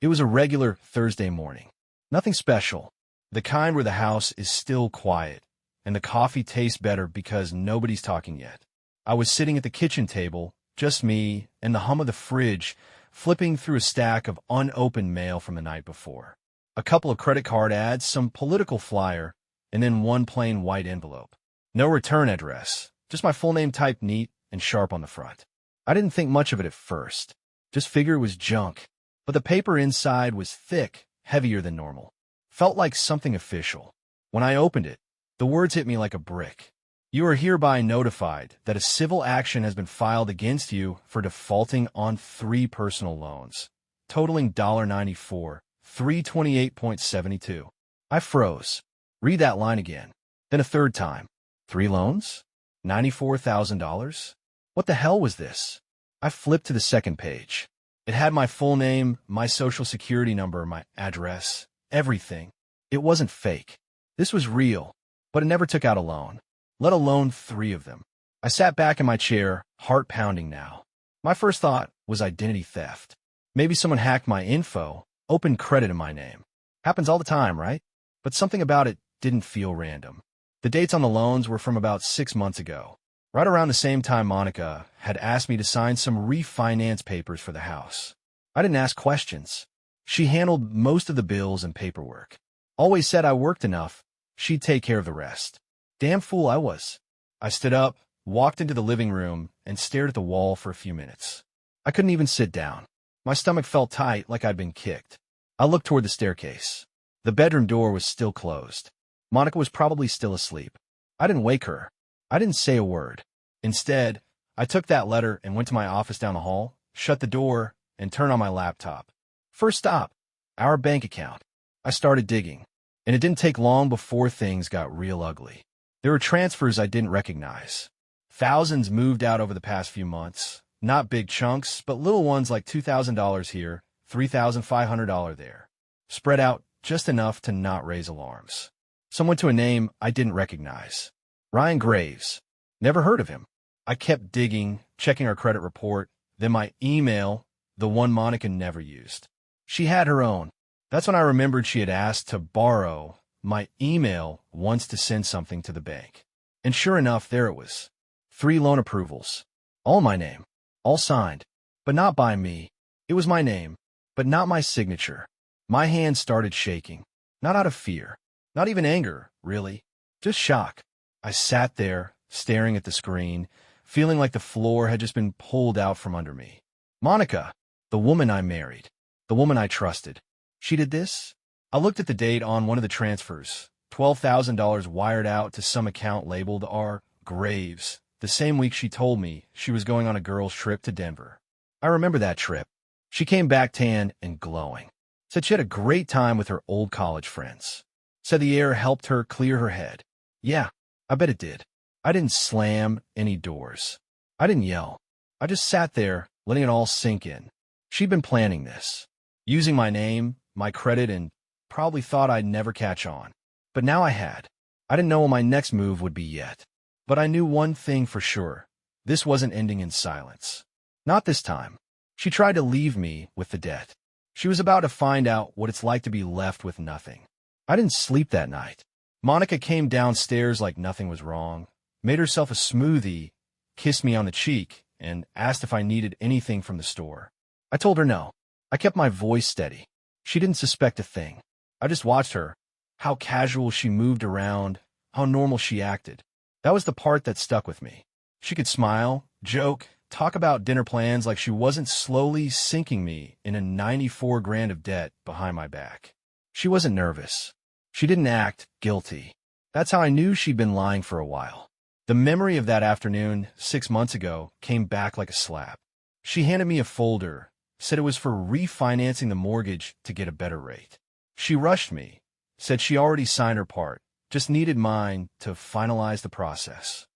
It was a regular Thursday morning. Nothing special. The kind where the house is still quiet, and the coffee tastes better because nobody's talking yet. I was sitting at the kitchen table, just me, and the hum of the fridge, flipping through a stack of unopened mail from the night before. A couple of credit card ads, some political flyer, and then one plain white envelope. No return address, just my full name typed neat and sharp on the front. I didn't think much of it at first, just figure it was junk. But the paper inside was thick, heavier than normal. Felt like something official. When I opened it, the words hit me like a brick. You are hereby notified that a civil action has been filed against you for defaulting on 3 personal loans, totaling $94, 328.72. I froze. Read that line again. Then a third time. 3 loans? $94,000? What the hell was this? I flipped to the second page. It had my full name, my social security number, my address, everything. It wasn't fake. This was real, but it never took out a loan, let alone 3 of them. I sat back in my chair, heart pounding now. My first thought was identity theft. Maybe someone hacked my info, opened credit in my name. Happens all the time, right? But something about it didn't feel random. The dates on the loans were from about 6 months ago. Right around the same time Monica had asked me to sign some refinance papers for the house. I didn't ask questions. She handled most of the bills and paperwork. Always said I worked enough, she'd take care of the rest. Damn fool I was. I stood up, walked into the living room, and stared at the wall for a few minutes. I couldn't even sit down. My stomach felt tight like I'd been kicked. I looked toward the staircase. The bedroom door was still closed. Monica was probably still asleep. I didn't wake her. I didn't say a word. Instead, I took that letter and went to my office down the hall, shut the door, and turned on my laptop. First stop, our bank account. I started digging, and it didn't take long before things got real ugly. There were transfers I didn't recognize. Thousands moved out over the past few months. Not big chunks, but little ones like $2,000 here, $3,500 there. Spread out just enough to not raise alarms. Some went to a name I didn't recognize. Ryan Graves. Never heard of him. I kept digging, checking our credit report, then my email, the one Monica never used. She had her own. That's when I remembered she had asked to borrow my email once to send something to the bank. And sure enough, there it was. 3 loan approvals. All my name. All signed. But not by me. It was my name, but not my signature. My hand started shaking. Not out of fear. Not even anger, really. Just shock. I sat there, staring at the screen, feeling like the floor had just been pulled out from under me. Monica, the woman I married, the woman I trusted. She did this? I looked at the date on one of the transfers. $12,000 wired out to some account labeled R. Graves, the same week she told me she was going on a girls' trip to Denver. I remember that trip. She came back tan and glowing. Said she had a great time with her old college friends. Said the air helped her clear her head. Yeah, I bet it did. I didn't slam any doors. I didn't yell. I just sat there, letting it all sink in. She'd been planning this. Using my name, my credit, and probably thought I'd never catch on. But now I had. I didn't know what my next move would be yet. But I knew one thing for sure. This wasn't ending in silence. Not this time. She tried to leave me with the debt. She was about to find out what it's like to be left with nothing. I didn't sleep that night. Monica came downstairs like nothing was wrong, made herself a smoothie, kissed me on the cheek, and asked if I needed anything from the store. I told her no. I kept my voice steady. She didn't suspect a thing. I just watched her, how casual she moved around, how normal she acted. That was the part that stuck with me. She could smile, joke, talk about dinner plans like she wasn't slowly sinking me in a $94,000 of debt behind my back. She wasn't nervous. She didn't act guilty. That's how I knew she'd been lying for a while. The memory of that afternoon 6 months ago came back like a slap. She handed me a folder, said it was for refinancing the mortgage to get a better rate. She rushed me, said she already signed her part, just needed mine to finalize the process.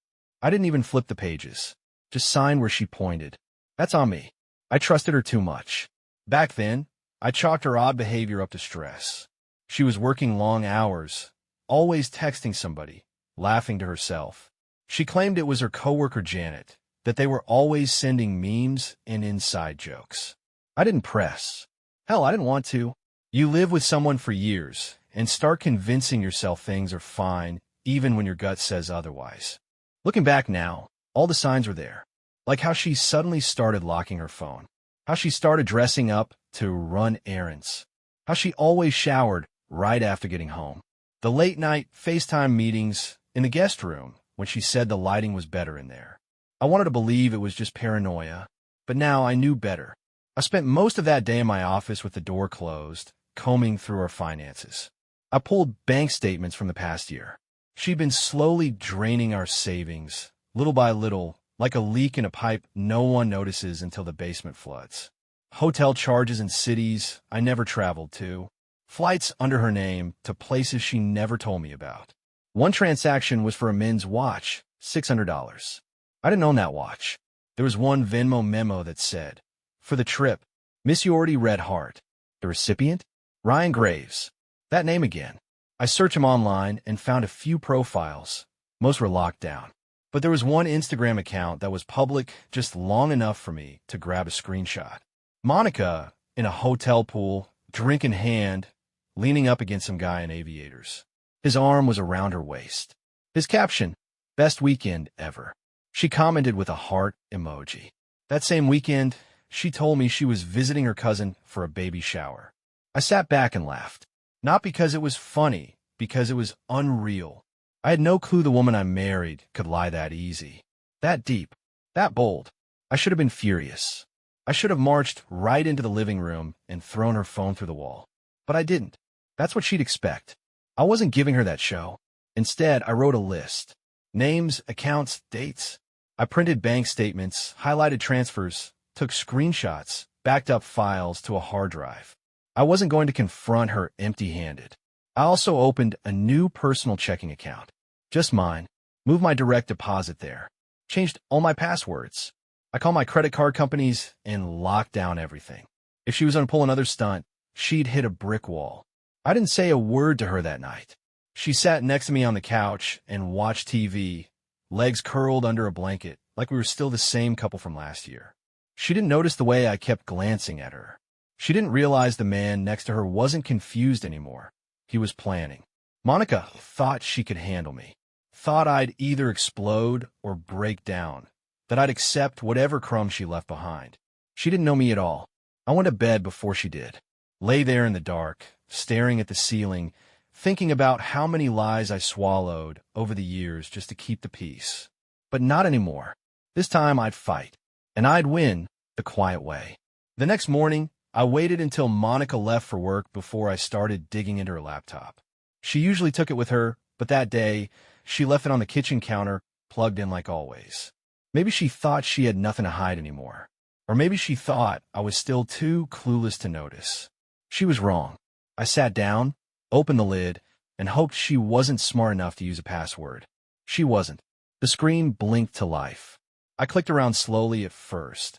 I didn't even flip the pages, just signed where she pointed. That's on me. I trusted her too much. Back then, I chalked her odd behavior up to stress. She was working long hours, always texting somebody, laughing to herself. She claimed it was her coworker Janet, that they were always sending memes and inside jokes. I didn't press. Hell, I didn't want to. You live with someone for years and start convincing yourself things are fine, even when your gut says otherwise. Looking back now, all the signs were there. Like how she suddenly started locking her phone. How she started dressing up to run errands. How she always showered right after getting home. The late-night FaceTime meetings in the guest room when she said the lighting was better in there. I wanted to believe it was just paranoia, but now I knew better. I spent most of that day in my office with the door closed, combing through our finances. I pulled bank statements from the past year. She'd been slowly draining our savings, little by little, like a leak in a pipe no one notices until the basement floods. Hotel charges in cities I never traveled to. Flights under her name to places she never told me about. One transaction was for a men's watch, $600. I didn't own that watch. There was one Venmo memo that said, "For the trip, Miss Yorty Red Heart." The recipient? Ryan Graves. That name again. I searched him online and found a few profiles. Most were locked down. But there was one Instagram account that was public just long enough for me to grab a screenshot. Monica, in a hotel pool, drink in hand, leaning up against some guy in aviators. His arm was around her waist. His caption, "Best weekend ever." She commented with a heart emoji. That same weekend, she told me she was visiting her cousin for a baby shower. I sat back and laughed. Not because it was funny, because it was unreal. I had no clue the woman I married could lie that easy, that deep, that bold. I should have been furious. I should have marched right into the living room and thrown her phone through the wall. But I didn't. That's what she'd expect. I wasn't giving her that show. Instead, I wrote a list. Names, accounts, dates. I printed bank statements, highlighted transfers, took screenshots, backed up files to a hard drive. I wasn't going to confront her empty-handed. I also opened a new personal checking account. Just mine. Moved my direct deposit there. Changed all my passwords. I called my credit card companies and locked down everything. If she was going to pull another stunt, she'd hit a brick wall. I didn't say a word to her that night. She sat next to me on the couch and watched TV, legs curled under a blanket, like we were still the same couple from last year. She didn't notice the way I kept glancing at her. She didn't realize the man next to her wasn't confused anymore. He was planning. Monica thought she could handle me. Thought I'd either explode or break down. That I'd accept whatever crumbs she left behind. She didn't know me at all. I went to bed before she did. Lay there in the dark, staring at the ceiling, thinking about how many lies I swallowed over the years just to keep the peace. But not anymore. This time I'd fight. And I'd win the quiet way. The next morning, I waited until Monica left for work before I started digging into her laptop. She usually took it with her, but that day, she left it on the kitchen counter, plugged in like always. Maybe she thought she had nothing to hide anymore. Or maybe she thought I was still too clueless to notice. She was wrong. I sat down, opened the lid, and hoped she wasn't smart enough to use a password. She wasn't. The screen blinked to life. I clicked around slowly at first,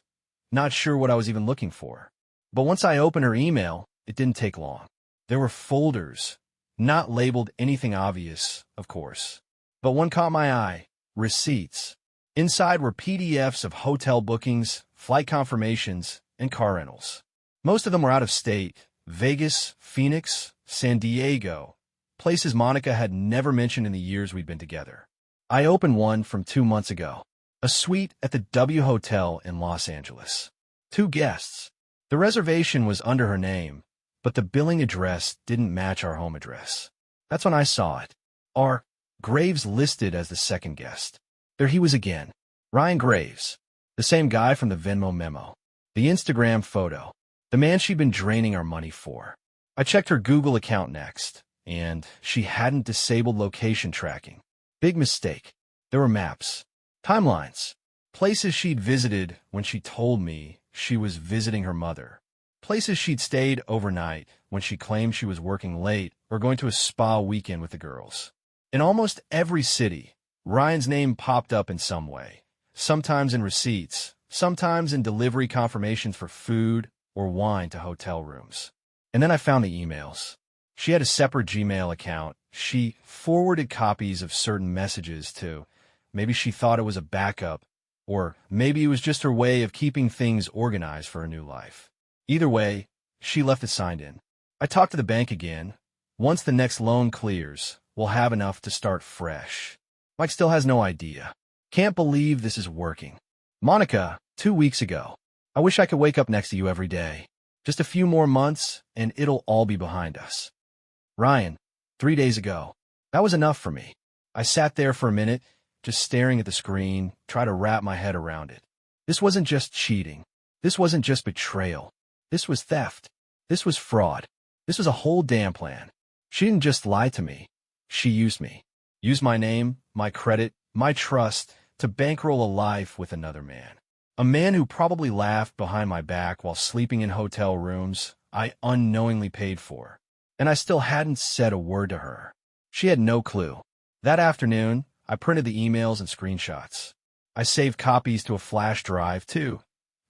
not sure what I was even looking for. But once I opened her email, it didn't take long. There were folders, not labeled anything obvious, of course. But one caught my eye, receipts. Inside were PDFs of hotel bookings, flight confirmations, and car rentals. Most of them were out of state, Vegas, Phoenix, San Diego, places Monica had never mentioned in the years we'd been together. I opened one from 2 months ago, a suite at the W Hotel in Los Angeles. 2 guests. The reservation was under her name, but the billing address didn't match our home address. That's when I saw it. R. Graves listed as the second guest. There he was again. Ryan Graves. The same guy from the Venmo memo. The Instagram photo. The man she'd been draining our money for. I checked her Google account next, and she hadn't disabled location tracking. Big mistake. There were maps. Timelines. Places she'd visited when she told me she was visiting her mother. Places she'd stayed overnight when she claimed she was working late or going to a spa weekend with the girls. In almost every city, Ryan's name popped up in some way. Sometimes in receipts, sometimes in delivery confirmations for food or wine to hotel rooms. And then I found the emails. She had a separate Gmail account. She forwarded copies of certain messages to. Maybe she thought it was a backup, or maybe it was just her way of keeping things organized for a new life. Either way, She left it signed in. I talked to the bank again. Once the next loan clears, we'll have enough to start fresh. Mike still has no idea. Can't believe this is working. Monica, 2 weeks ago. I wish I could wake up next to you every day. Just a few more months, and it'll all be behind us. Ryan, 3 days ago. That was enough for me. I sat there for a minute, just staring at the screen, try to wrap my head around it. This wasn't just cheating. This wasn't just betrayal. This was theft. This was fraud. This was a whole damn plan. She didn't just lie to me. She used me. Used my name, my credit, my trust to bankroll a life with another man. A man who probably laughed behind my back while sleeping in hotel rooms I unknowingly paid for. And I still hadn't said a word to her. She had no clue. That afternoon, I printed the emails and screenshots. I saved copies to a flash drive, too,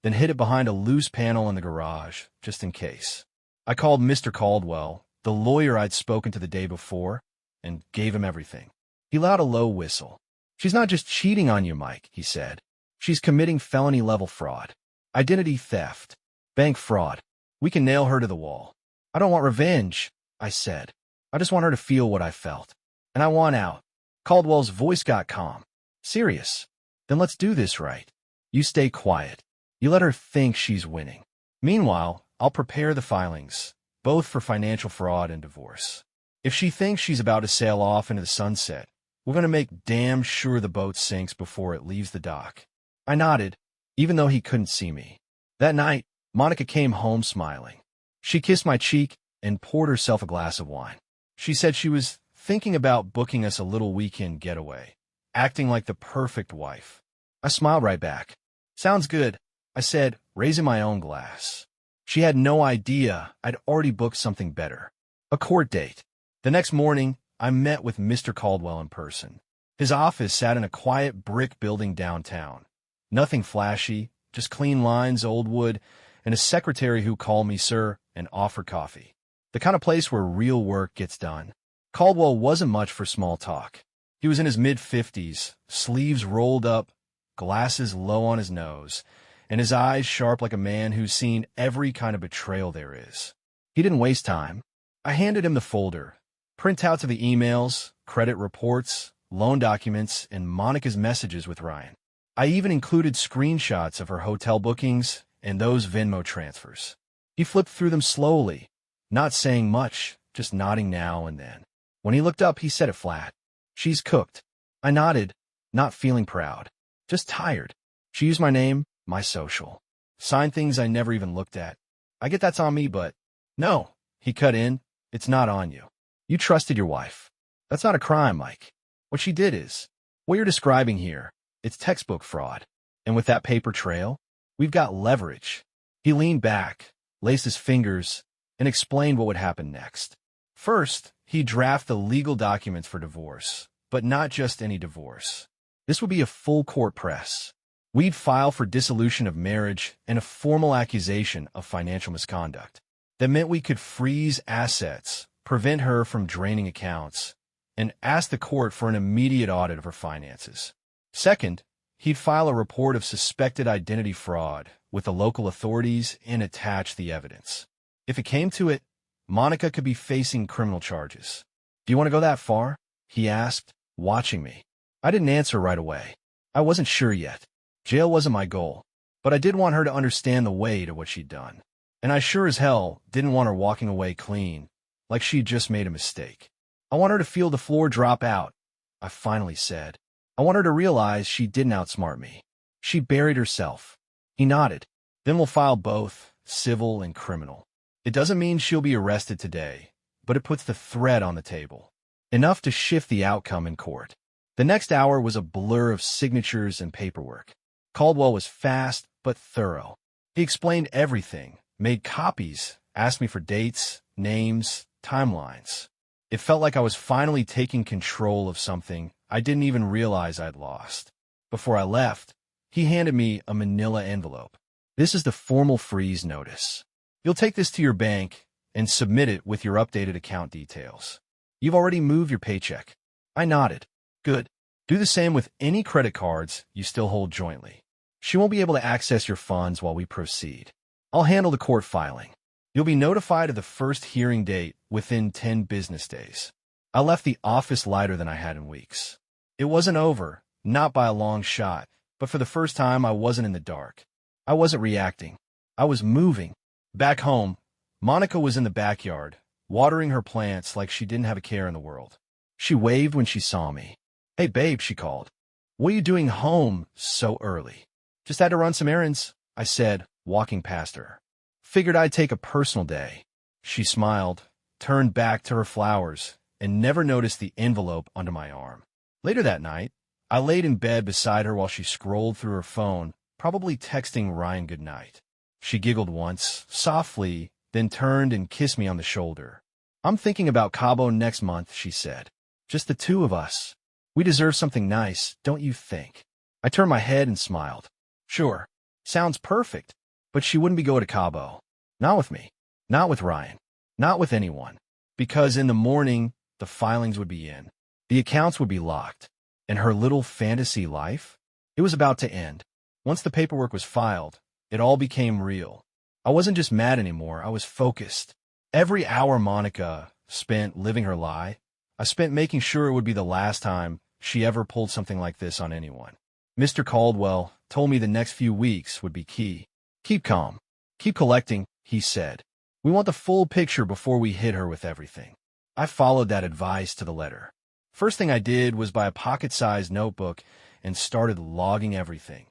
then hid it behind a loose panel in the garage, just in case. I called Mr. Caldwell, the lawyer I'd spoken to the day before, and gave him everything. He let out a low whistle. She's not just cheating on you, Mike, he said. She's committing felony-level fraud. Identity theft. Bank fraud. We can nail her to the wall. I don't want revenge, I said. I just want her to feel what I felt. And I want out. Caldwell's voice got calm. Serious. Then let's do this right. You stay quiet. You let her think she's winning. Meanwhile, I'll prepare the filings, both for financial fraud and divorce. If she thinks she's about to sail off into the sunset, we're going to make damn sure the boat sinks before it leaves the dock. I nodded, even though he couldn't see me. That night, Monica came home smiling. She kissed my cheek and poured herself a glass of wine. She said she was thinking about booking us a little weekend getaway, acting like the perfect wife. I smiled right back. Sounds good, I said, raising my own glass. She had no idea I'd already booked something better. A court date. The next morning, I met with Mr. Caldwell in person. His office sat in a quiet brick building downtown. Nothing flashy, just clean lines, old wood, and a secretary who called me sir and offered coffee. The kind of place where real work gets done. Caldwell wasn't much for small talk. He was in his mid-50s, sleeves rolled up, glasses low on his nose, and his eyes sharp like a man who's seen every kind of betrayal there is. He didn't waste time. I handed him the folder, printouts of the emails, credit reports, loan documents, and Monica's messages with Ryan. I even included screenshots of her hotel bookings and those Venmo transfers. He flipped through them slowly, not saying much, just nodding now and then. When he looked up, he said it flat. She's cooked. I nodded, not feeling proud, just tired. She used my name, my social. Signed things I never even looked at. I get that's on me, but no, he cut in. It's not on you. You trusted your wife. That's not a crime, Mike. What she did is, what you're describing here, it's textbook fraud. And with that paper trail, we've got leverage. He leaned back, laced his fingers, and explained what would happen next. First, he'd draft the legal documents for divorce, but not just any divorce. This would be a full court press. We'd file for dissolution of marriage and a formal accusation of financial misconduct. That meant we could freeze assets, prevent her from draining accounts, and ask the court for an immediate audit of her finances. Second, he'd file a report of suspected identity fraud with the local authorities and attach the evidence. If it came to it, Monica could be facing criminal charges. Do you want to go that far? He asked, watching me. I didn't answer right away. I wasn't sure yet. Jail wasn't my goal, but I did want her to understand the weight of what she'd done. And I sure as hell didn't want her walking away clean, like she'd just made a mistake. I want her to feel the floor drop out, I finally said. I want her to realize she didn't outsmart me. She buried herself. He nodded. Then we'll file both, civil and criminal. It doesn't mean she'll be arrested today, but it puts the threat on the table. Enough to shift the outcome in court. The next hour was a blur of signatures and paperwork. Caldwell was fast but thorough. He explained everything, made copies, asked me for dates, names, timelines. It felt like I was finally taking control of something I didn't even realize I'd lost. Before I left, he handed me a manila envelope. This is the formal freeze notice. You'll take this to your bank and submit it with your updated account details. You've already moved your paycheck. I nodded. Good. Do the same with any credit cards you still hold jointly. She won't be able to access your funds while we proceed. I'll handle the court filing. You'll be notified of the first hearing date within 10 business days. I left the office lighter than I had in weeks. It wasn't over, not by a long shot, but for the first time I wasn't in the dark. I wasn't reacting. I was moving. Back home, Monica was in the backyard, watering her plants like she didn't have a care in the world. She waved when she saw me. "Hey, babe," she called. "What are you doing home so early?" "Just had to run some errands," I said, walking past her. "Figured I'd take a personal day." She smiled, turned back to her flowers, and never noticed the envelope under my arm. Later that night, I laid in bed beside her while she scrolled through her phone, probably texting Ryan goodnight. She giggled once, softly, then turned and kissed me on the shoulder. "I'm thinking about Cabo next month," she said. "Just the two of us. We deserve something nice, don't you think?" I turned my head and smiled. "Sure. Sounds perfect." But she wouldn't be going to Cabo. Not with me. Not with Ryan. Not with anyone. Because in the morning, the filings would be in. The accounts would be locked. And her little fantasy life? It was about to end. Once the paperwork was filed, it all became real. I wasn't just mad anymore, I was focused. Every hour Monica spent living her lie, I spent making sure it would be the last time she ever pulled something like this on anyone. Mr. Caldwell told me the next few weeks would be key. "Keep calm. Keep collecting," he said. "We want the full picture before we hit her with everything." I followed that advice to the letter. First thing I did was buy a pocket-sized notebook and started logging everything.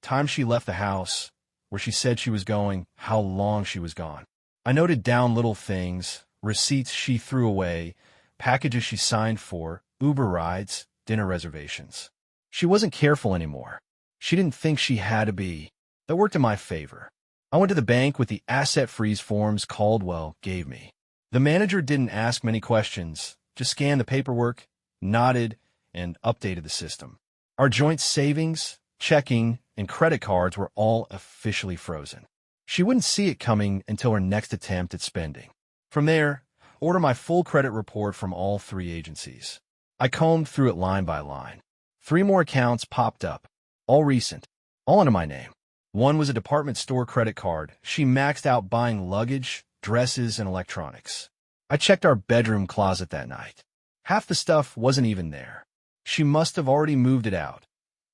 Time she left the house, where she said she was going, how long she was gone. I noted down little things, receipts she threw away, packages she signed for, Uber rides, dinner reservations. She wasn't careful anymore. She didn't think she had to be. That worked in my favor. I went to the bank with the asset freeze forms Caldwell gave me. The manager didn't ask many questions, just scanned the paperwork, nodded, and updated the system. Our joint savings, checking, and credit cards were all officially frozen. She wouldn't see it coming until her next attempt at spending. From there, order my full credit report from all three agencies. I combed through it line by line. 3 more accounts popped up, all recent, all under my name. One was a department store credit card. She maxed out buying luggage, dresses, and electronics. I checked our bedroom closet that night. Half the stuff wasn't even there. She must have already moved it out,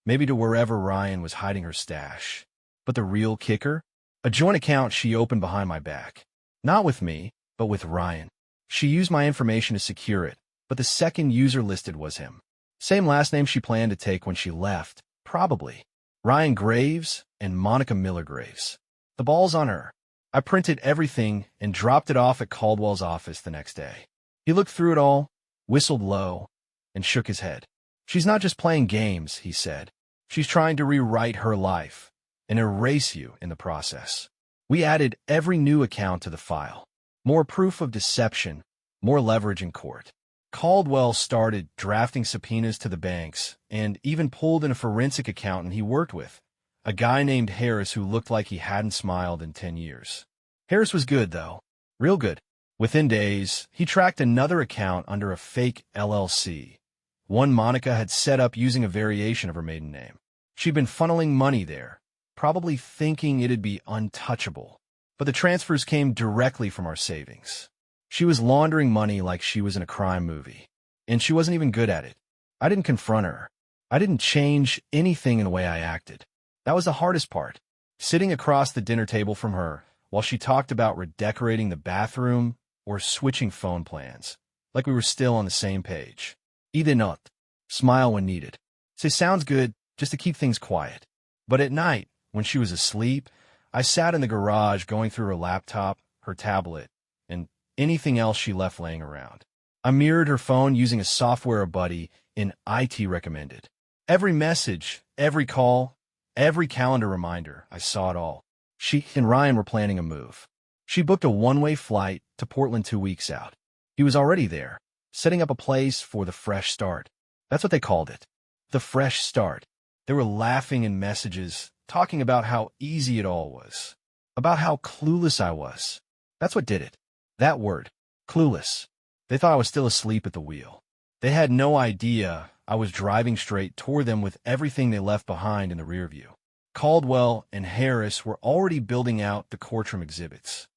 maybe to wherever Ryan was hiding her stash. But the real kicker? A joint account she opened behind my back. Not with me, but with Ryan. She used my information to secure it, but the second user listed was him. Same last name she planned to take when she left, probably. Ryan Graves and Monica Miller Graves. The ball's on her. I printed everything and dropped it off at Caldwell's office the next day. He looked through it all, whistled low, and shook his head. "She's not just playing games," he said. "She's trying to rewrite her life and erase you in the process." We added every new account to the file. More proof of deception, more leverage in court. Caldwell started drafting subpoenas to the banks and even pulled in a forensic accountant he worked with, a guy named Harris who looked like he hadn't smiled in 10 years. Harris was good, though. Real good. Within days, he tracked another account under a fake LLC, one Monica had set up using a variation of her maiden name. She'd been funneling money there, probably thinking it'd be untouchable. But the transfers came directly from our savings. She was laundering money like she was in a crime movie. And she wasn't even good at it. I didn't confront her. I didn't change anything in the way I acted. That was the hardest part. Sitting across the dinner table from her, while she talked about redecorating the bathroom or switching phone plans, like we were still on the same page. Either not. Smile when needed. Say sounds good, just to keep things quiet. But at night, when she was asleep, I sat in the garage going through her laptop, her tablet, and anything else she left laying around. I mirrored her phone using a software a buddy in IT recommended. Every message, every call, every calendar reminder, I saw it all. She and Ryan were planning a move. She booked a one-way flight to Portland 2 weeks out. He was already there, setting up a place for the fresh start. That's what they called it. The fresh start. They were laughing in messages, talking about how easy it all was, about how clueless I was. That's what did it. That word, clueless. They thought I was still asleep at the wheel. They had no idea I was driving straight toward them with everything they left behind in the rear view. Caldwell and Harris were already building out the courtroom exhibits.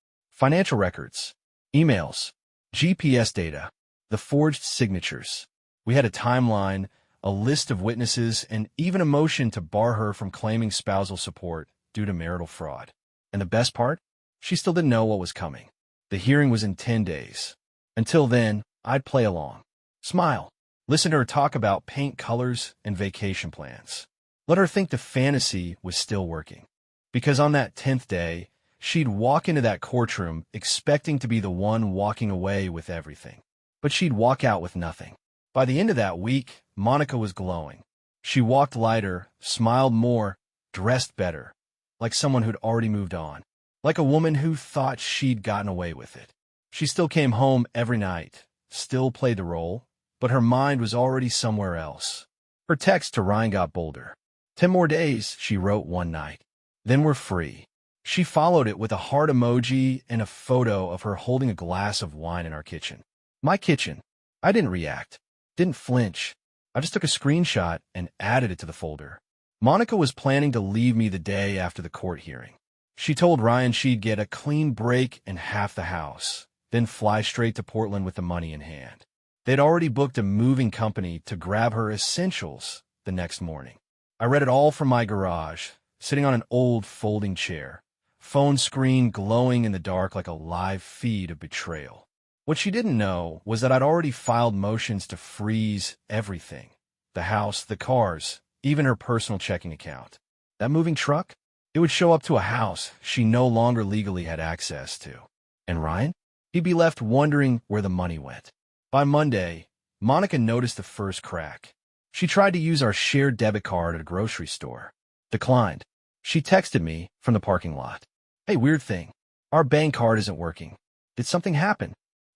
Financial records, emails, GPS data, the forged signatures. We had a timeline, a list of witnesses, and even a motion to bar her from claiming spousal support due to marital fraud. And the best part? She still didn't know what was coming. The hearing was in 10 days. Until then, I'd play along. Smile. Listen to her talk about paint colors and vacation plans. Let her think the fantasy was still working. Because on that 10th day, she'd walk into that courtroom expecting to be the one walking away with everything. But she'd walk out with nothing. By the end of that week, Monica was glowing. She walked lighter, smiled more, dressed better, like someone who'd already moved on, like a woman who thought she'd gotten away with it. She still came home every night, still played the role, but her mind was already somewhere else. Her text to Ryan got bolder. 10 more days, she wrote one night. Then we're free. She followed it with a heart emoji and a photo of her holding a glass of wine in our kitchen. My kitchen. I didn't react, didn't flinch. I just took a screenshot and added it to the folder. Monica was planning to leave me the day after the court hearing. She told Ryan she'd get a clean break and half the house, then fly straight to Portland with the money in hand. They'd already booked a moving company to grab her essentials the next morning. I read it all from my garage, sitting on an old folding chair, phone screen glowing in the dark like a live feed of Betrayal. What she didn't know was that I'd already filed motions to freeze everything. The house, the cars, even her personal checking account. That moving truck? It would show up to a house she no longer legally had access to. And Ryan? He'd be left wondering where the money went. By Monday, Monica noticed the first crack. She tried to use our shared debit card at a grocery store. Declined. She texted me from the parking lot. Hey, weird thing. Our bank card isn't working. Did something happen?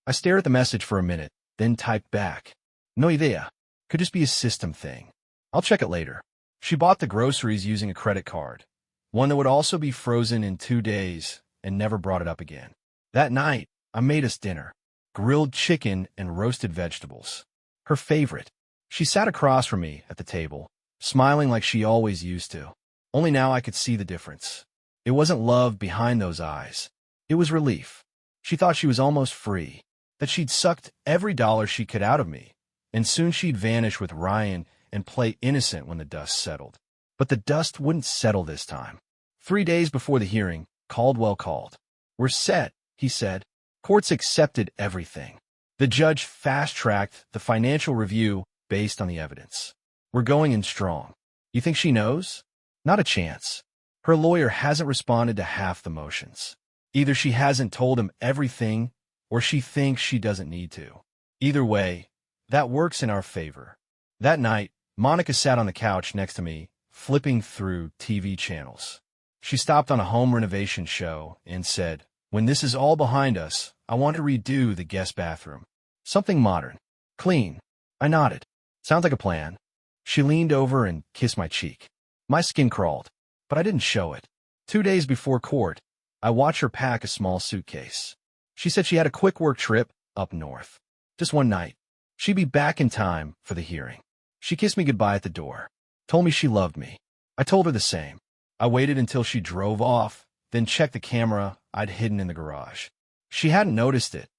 I stared at the message for a minute, then typed back. No idea. Could just be a system thing. I'll check it later. She bought the groceries using a credit card, one that would also be frozen in 2 days, and never brought it up again. That night, I made us dinner. Grilled chicken and roasted vegetables. Her favorite. She sat across from me at the table, smiling like she always used to. Only now I could see the difference. It wasn't love behind those eyes. It was relief. She thought she was almost free, that she'd sucked every dollar she could out of me, and soon she'd vanish with Ryan and play innocent when the dust settled. But the dust wouldn't settle this time. 3 days before the hearing, Caldwell called. We're set, he said. Courts accepted everything. The judge fast-tracked the financial review based on the evidence. We're going in strong. You think she knows? Not a chance. Her lawyer hasn't responded to half the motions. Either she hasn't told him everything, or she thinks she doesn't need to. Either way, that works in our favor. That night, Monica sat on the couch next to me, flipping through TV channels. She stopped on a home renovation show and said, when this is all behind us, I want to redo the guest bathroom. Something modern. Clean. I nodded. Sounds like a plan. She leaned over and kissed my cheek. My skin crawled, but I didn't show it. 2 days before court, I watched her pack a small suitcase. She said she had a quick work trip up north. Just one night. She'd be back in time for the hearing. She kissed me goodbye at the door. Told me she loved me. I told her the same. I waited until she drove off, then checked the camera I'd hidden in the garage. She hadn't noticed it.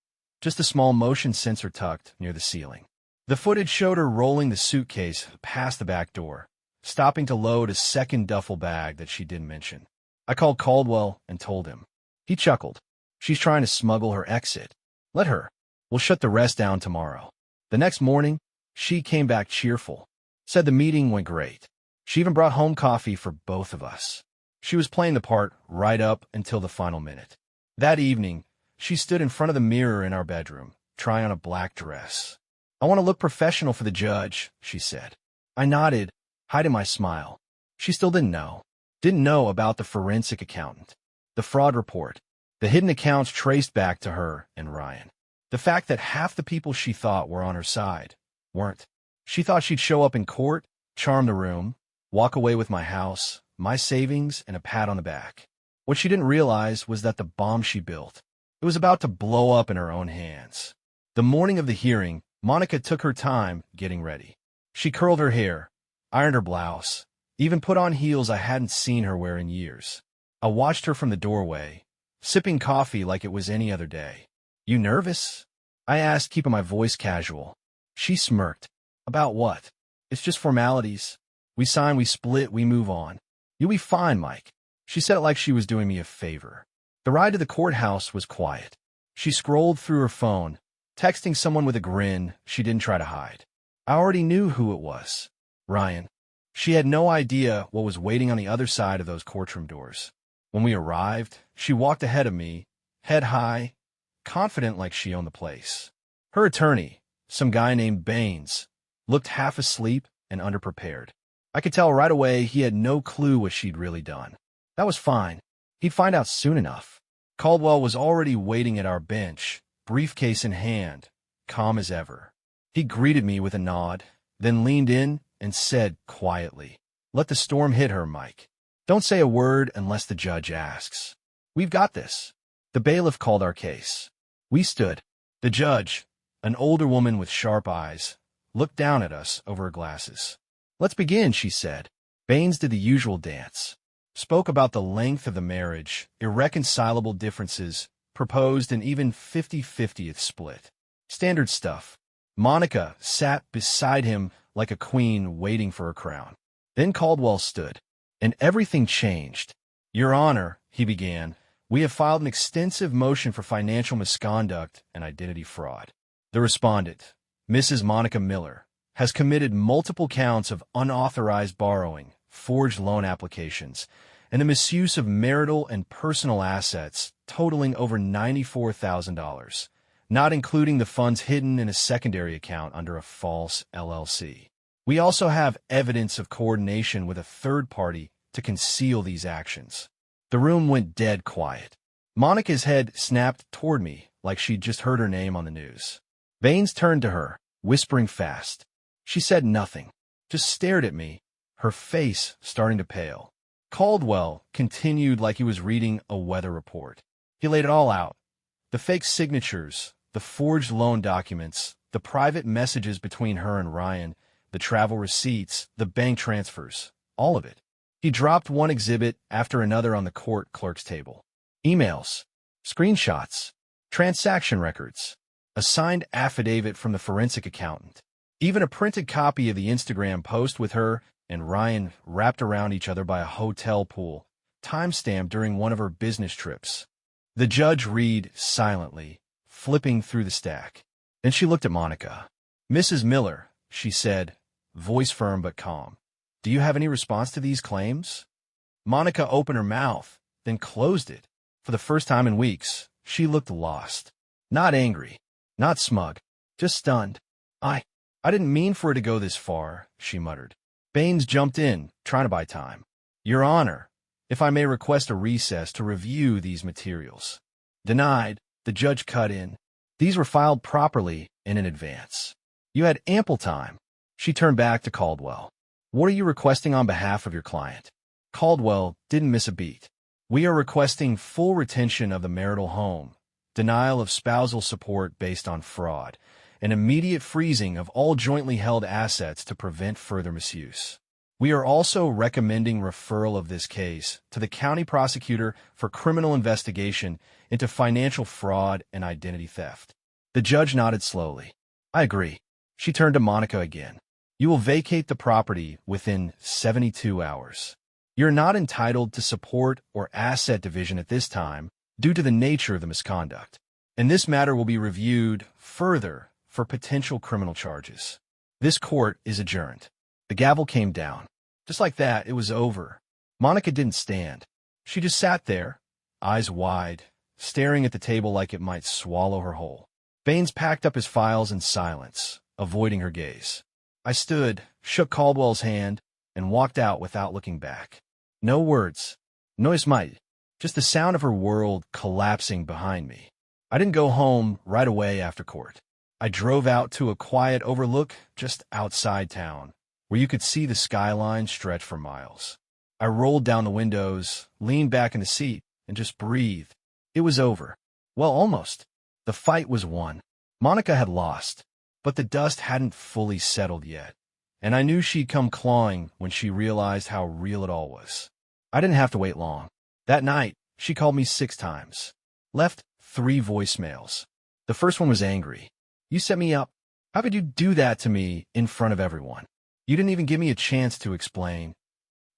Just a small motion sensor tucked near the ceiling. The footage showed her rolling the suitcase past the back door, stopping to load a second duffel bag that she didn't mention. I called Caldwell and told him. He chuckled. She's trying to smuggle her exit. Let her. We'll shut the rest down tomorrow. The next morning, she came back cheerful. Said the meeting went great. She even brought home coffee for both of us. She was playing the part right up until the final minute. That evening, she stood in front of the mirror in our bedroom, trying on a black dress. I want to look professional for the judge, she said. I nodded, hiding my smile. She still didn't know. Didn't know about the forensic accountant, the fraud report, the hidden accounts traced back to her and Ryan. The fact that half the people she thought were on her side weren't. She thought she'd show up in court, charm the room, walk away with my house, my savings, and a pat on the back. What she didn't realize was that the bomb she built, it was about to blow up in her own hands. The morning of the hearing, Monica took her time getting ready. She curled her hair, ironed her blouse, even put on heels I hadn't seen her wear in years. I watched her from the doorway, sipping coffee like it was any other day. "You nervous?" I asked, keeping my voice casual. She smirked. "About what?" "It's just formalities. We sign, we split, we move on. You'll be fine, Mike." She said it like she was doing me a favor. The ride to the courthouse was quiet. She scrolled through her phone, texting someone with a grin she didn't try to hide. I already knew who it was. Ryan. She had no idea what was waiting on the other side of those courtroom doors. When we arrived, she walked ahead of me, head high, confident like she owned the place. Her attorney, some guy named Baines, looked half asleep and underprepared. I could tell right away he had no clue what she'd really done. That was fine. He'd find out soon enough. Caldwell was already waiting at our bench, briefcase in hand, calm as ever. He greeted me with a nod, then leaned in and said quietly, "Let the storm hit her, Mike. Don't say a word unless the judge asks. We've got this." The bailiff called our case. We stood. The judge, an older woman with sharp eyes, looked down at us over her glasses. "Let's begin," she said. Baines did the usual dance, spoke about the length of the marriage, irreconcilable differences, proposed an even 50-50th split. Standard stuff. Monica sat beside him like a queen waiting for her crown. Then Caldwell stood, and everything changed. "Your Honor," he began, "we have filed an extensive motion for financial misconduct and identity fraud. The respondent, Mrs. Monica Miller, has committed multiple counts of unauthorized borrowing, forged loan applications, and the misuse of marital and personal assets totaling over $94,000, not including the funds hidden in a secondary account under a false LLC. We also have evidence of coordination with a third party to conceal these actions." The room went dead quiet. Monica's head snapped toward me like she'd just heard her name on the news. Baines turned to her, whispering fast. She said nothing, just stared at me, her face starting to pale. Caldwell continued like he was reading a weather report. He laid it all out. The fake signatures, the forged loan documents, the private messages between her and Ryan, the travel receipts, the bank transfers, all of it. He dropped one exhibit after another on the court clerk's table. Emails, screenshots, transaction records, a signed affidavit from the forensic accountant, even a printed copy of the Instagram post with her and Ryan wrapped around each other by a hotel pool, timestamped during one of her business trips. The judge read silently, flipping through the stack. Then she looked at Monica. "Mrs. Miller," she said, voice firm but calm, "do you have any response to these claims?" Monica opened her mouth, then closed it. For the first time in weeks, she looked lost. Not angry, not smug, just stunned. I didn't mean for it to go this far," she muttered. Baines jumped in, trying to buy time. "Your Honor, if I may request a recess to review these materials." Denied, the judge cut in. "These were filed properly and in advance. You had ample time." She turned back to Caldwell. "What are you requesting on behalf of your client?" Caldwell didn't miss a beat. "We are requesting full retention of the marital home, denial of spousal support based on fraud, and immediate freezing of all jointly held assets to prevent further misuse. We are also recommending referral of this case to the county prosecutor for criminal investigation into financial fraud and identity theft." The judge nodded slowly. "I agree." She turned to Monica again. "You will vacate the property within 72 hours. You're not entitled to support or asset division at this time due to the nature of the misconduct, and this matter will be reviewed further for potential criminal charges. This court is adjourned." The gavel came down. Just like that, it was over. Monica didn't stand. She just sat there, eyes wide, staring at the table like it might swallow her whole. Baines packed up his files in silence, avoiding her gaze. I stood, shook Caldwell's hand, and walked out without looking back. No words, no smite, just the sound of her world collapsing behind me. I didn't go home right away after court. I drove out to a quiet overlook just outside town, where you could see the skyline stretch for miles. I rolled down the windows, leaned back in the seat, and just breathed. It was over. Well, almost. The fight was won. Monica had lost, but the dust hadn't fully settled yet, and I knew she'd come clawing when she realized how real it all was. I didn't have to wait long. That night, She called me 6 times. Left 3 voicemails. The first one was angry. You set me up. How could you do that to me in front of everyone? You didn't even give me a chance to explain.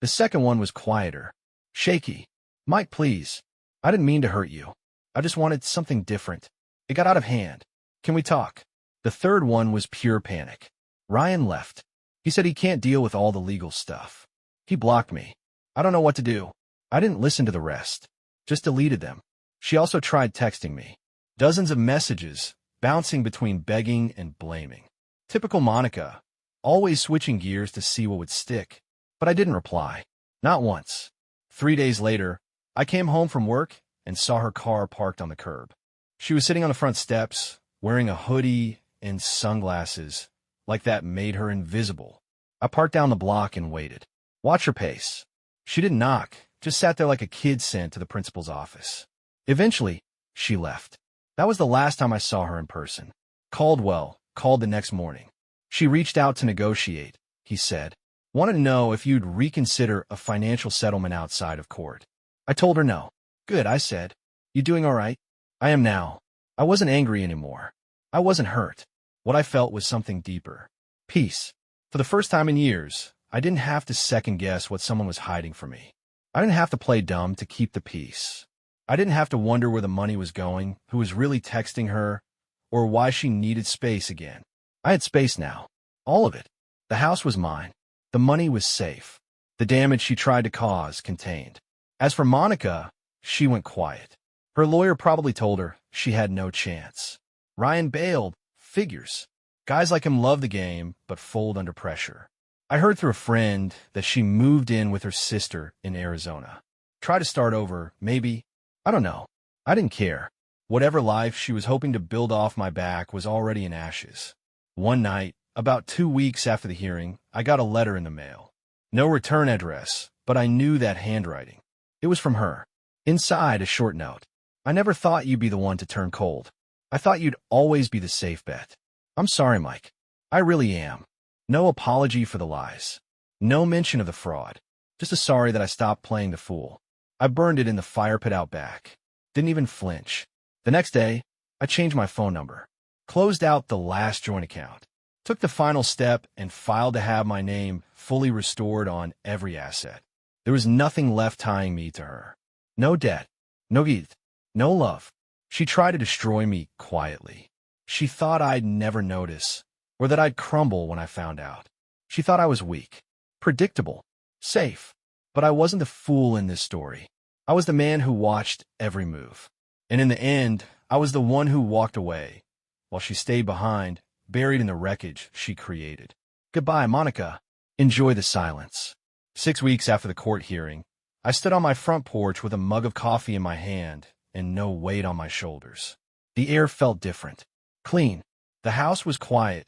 The second one was quieter. Shaky. Mike, please. I didn't mean to hurt you. I just wanted something different. It got out of hand. Can we talk? The third one was pure panic. Ryan left. He said he can't deal with all the legal stuff. He blocked me. I don't know what to do. I didn't listen to the rest. Just deleted them. She also tried texting me. Dozens of messages, bouncing between begging and blaming. Typical Monica, always switching gears to see what would stick. But I didn't reply. Not once. 3 days later, I came home from work and saw her car parked on the curb. She was sitting on the front steps, wearing a hoodie and sunglasses, like that made her invisible. I parked down the block and waited. Watch her pace. She didn't knock, just sat there like a kid sent to the principal's office. Eventually, she left. That was the last time I saw her in person. Caldwell called the next morning. She reached out to negotiate, he said. Wanted to know if you'd reconsider a financial settlement outside of court. I told her no. Good, I said. You doing all right? I am now. I wasn't angry anymore. I wasn't hurt. What I felt was something deeper. Peace. For the first time in years, I didn't have to second-guess what someone was hiding from me. I didn't have to play dumb to keep the peace. I didn't have to wonder where the money was going, who was really texting her, or why she needed space again. I had space now. All of it. The house was mine. The money was safe. The damage she tried to cause contained. As for Monica, she went quiet. Her lawyer probably told her she had no chance. Ryan bailed. Figures. Guys like him love the game, but fold under pressure. I heard through a friend that she moved in with her sister in Arizona. Try to start over, maybe. I don't know. I didn't care. Whatever life she was hoping to build off my back was already in ashes. One night, about 2 weeks after the hearing, I got a letter in the mail. No return address, but I knew that handwriting. It was from her. Inside, a short note. I never thought you'd be the one to turn cold. I thought you'd always be the safe bet. I'm sorry, Mike. I really am. No apology for the lies. No mention of the fraud. Just a sorry that I stopped playing the fool. I burned it in the fire pit out back. Didn't even flinch. The next day, I changed my phone number. Closed out the last joint account. Took the final step and filed to have my name fully restored on every asset. There was nothing left tying me to her. No debt. No guilt. No love. She tried to destroy me quietly. She thought I'd never notice, or that I'd crumble when I found out. She thought I was weak, predictable, safe. But I wasn't the fool in this story. I was the man who watched every move. And in the end, I was the one who walked away, while she stayed behind, buried in the wreckage she created. Goodbye, Monica. Enjoy the silence. 6 weeks after the court hearing, I stood on my front porch with a mug of coffee in my hand and no weight on my shoulders. The air felt different. Clean. The house was quiet.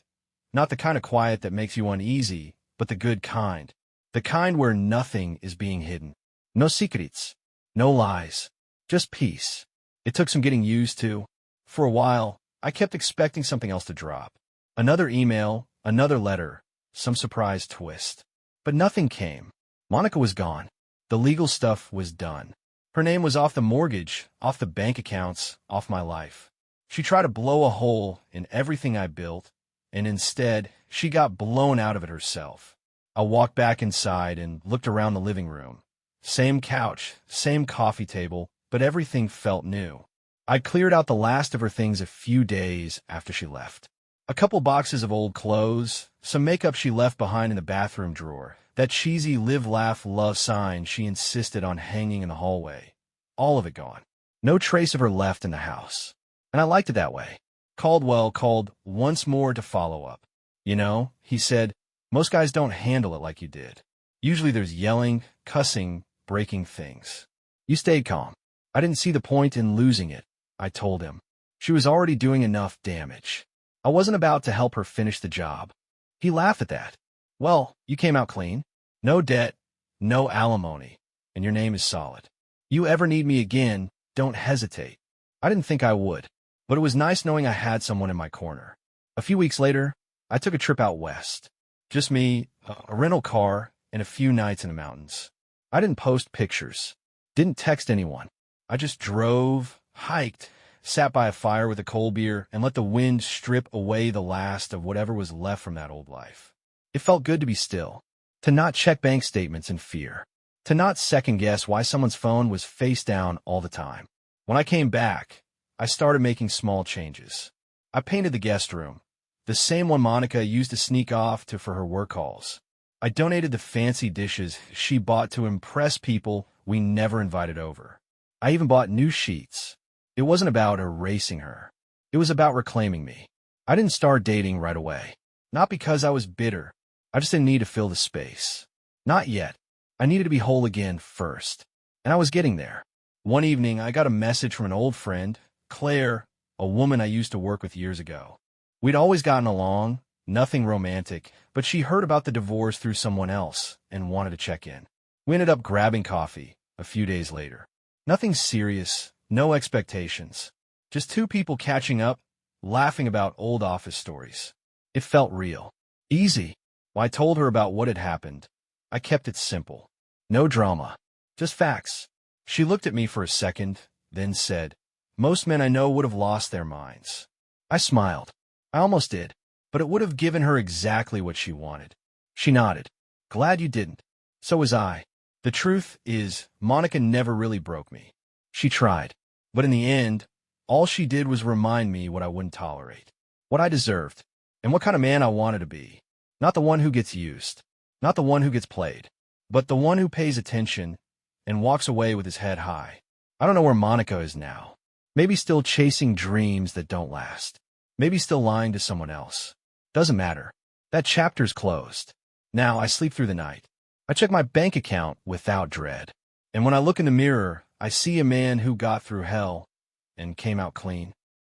Not the kind of quiet that makes you uneasy, but the good kind. The kind where nothing is being hidden. No secrets. No lies. Just peace. It took some getting used to. For a while, I kept expecting something else to drop. Another email, another letter, some surprise twist. But nothing came. Monica was gone. The legal stuff was done. Her name was off the mortgage, off the bank accounts, off my life. She tried to blow a hole in everything I built, and instead, she got blown out of it herself. I walked back inside and looked around the living room. Same couch, same coffee table, but everything felt new. I cleared out the last of her things a few days after she left. A couple boxes of old clothes, some makeup she left behind in the bathroom drawer, that cheesy live, laugh, love sign she insisted on hanging in the hallway. All of it gone. No trace of her left in the house. And I liked it that way. Caldwell called once more to follow up. You know, he said, most guys don't handle it like you did. Usually there's yelling, cussing, breaking things. You stayed calm. I didn't see the point in losing it, I told him. She was already doing enough damage. I wasn't about to help her finish the job. He laughed at that. Well, you came out clean. No debt, no alimony, and your name is solid. You ever need me again, don't hesitate. I didn't think I would, but it was nice knowing I had someone in my corner. A few weeks later, I took a trip out west. Just me, a rental car, and a few nights in the mountains. I didn't post pictures. Didn't text anyone. I just drove, hiked, sat by a fire with a cold beer, and let the wind strip away the last of whatever was left from that old life. It felt good to be still, to not check bank statements in fear, to not second-guess why someone's phone was face down all the time. When I came back, I started making small changes. I painted the guest room, the same one Monica used to sneak off to for her work calls. I donated the fancy dishes she bought to impress people we never invited over. I even bought new sheets. It wasn't about erasing her. It was about reclaiming me. I didn't start dating right away. Not because I was bitter. I just didn't need to fill the space. Not yet. I needed to be whole again first. And I was getting there. One evening, I got a message from an old friend, Claire, a woman I used to work with years ago. We'd always gotten along, nothing romantic, but she heard about the divorce through someone else and wanted to check in. We ended up grabbing coffee a few days later. Nothing serious, no expectations. Just two people catching up, laughing about old office stories. It felt real. Easy. Well, I told her about what had happened. I kept it simple. No drama. Just facts. She looked at me for a second, then said, "Most men I know would have lost their minds." I smiled. I almost did, but it would have given her exactly what she wanted. She nodded. "Glad you didn't." So was I. The truth is, Monica never really broke me. She tried. But in the end, all she did was remind me what I wouldn't tolerate, what I deserved, and what kind of man I wanted to be. Not the one who gets used, not the one who gets played, but the one who pays attention and walks away with his head high. I don't know where Monica is now. Maybe still chasing dreams that don't last. Maybe still lying to someone else. Doesn't matter. That chapter's closed. Now I sleep through the night. I check my bank account without dread. And when I look in the mirror, I see a man who got through hell and came out clean.